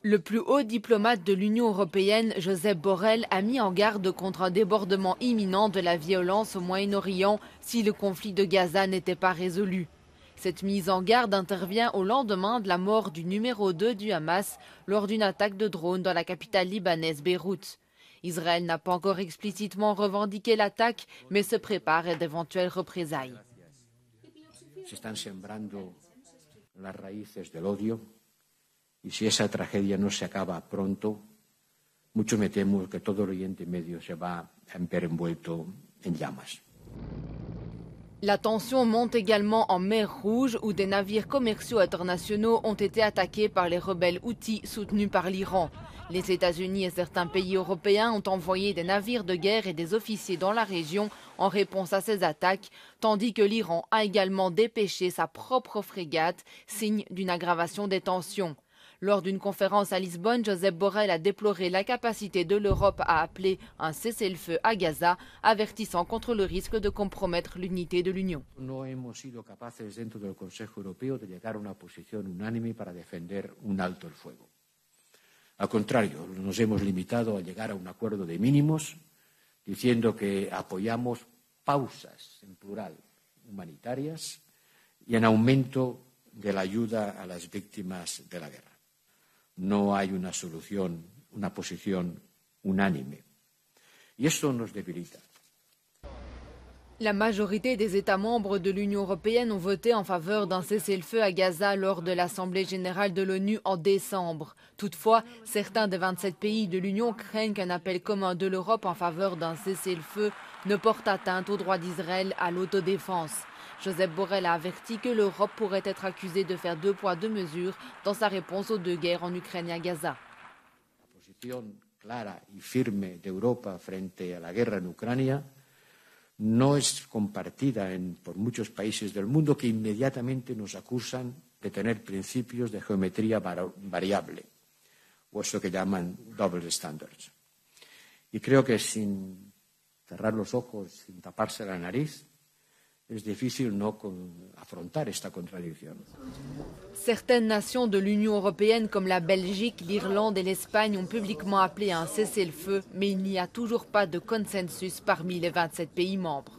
Le plus haut diplomate de l'Union européenne, Josep Borrell, a mis en garde contre un débordement imminent de la violence au Moyen-Orient si le conflit de Gaza n'était pas résolu. Cette mise en garde intervient au lendemain de la mort du numéro 2 du Hamas lors d'une attaque de drone dans la capitale libanaise Beyrouth. Israël n'a pas encore explicitement revendiqué l'attaque, mais se prépare à d'éventuelles représailles. Las raíces del odio y si esa tragedia no se acaba pronto, mucho me temo que todo el Oriente Medio se va a ver envuelto en llamas. La tension monte également en mer Rouge où des navires commerciaux internationaux ont été attaqués par les rebelles houthis soutenus par l'Iran. Les États-Unis et certains pays européens ont envoyé des navires de guerre et des officiers dans la région en réponse à ces attaques, tandis que l'Iran a également dépêché sa propre frégate, signe d'une aggravation des tensions. Lors d'une conférence à Lisbonne, Josep Borrell a déploré la capacité de l'Europe à appeler un cessez-le-feu à Gaza, avertissant contre le risque de compromettre l'unité de l'Union. No hemos sido capaces dentro del Consejo Europeo de llegar a una posición unánime para defender un alto el fuego. Al contrario, nos hemos limitado a llegar a un acuerdo de mínimos, diciendo que apoyamos pausas, en plural, humanitarias y en aumento de la ayuda a las víctimas de la guerra. No hay una solución, una posición unánime. Y esto nos debilita. La majorité des États membres de l'Union européenne ont voté en faveur d'un cessez-le-feu à Gaza lors de l'Assemblée générale de l'ONU en décembre. Toutefois, certains des 27 pays de l'Union craignent qu'un appel commun de l'Europe en faveur d'un cessez-le-feu ne porte atteinte au droit d'Israël à l'autodéfense. Josep Borrell a averti que l'Europe pourrait être accusée de faire deux poids deux mesures dans sa réponse aux deux guerres en Ukraine et à Gaza. La posición clara y firme de Europa frente a la guerra en Ucrania no es compartida por muchos países del mundo que inmediatamente nos acusan de tener principios de geometría variable, o eso que llaman double standards. Y creo que sin cerrar los ojos, sin taparse la nariz, es difícil no afrontar esta contradicción. Certaines nations de l'Union européenne comme la Belgique, l'Irlande et l'Espagne ont publiquement appelé à un cessez-le-feu, mais il n'y a toujours pas de consensus parmi les 27 pays membres.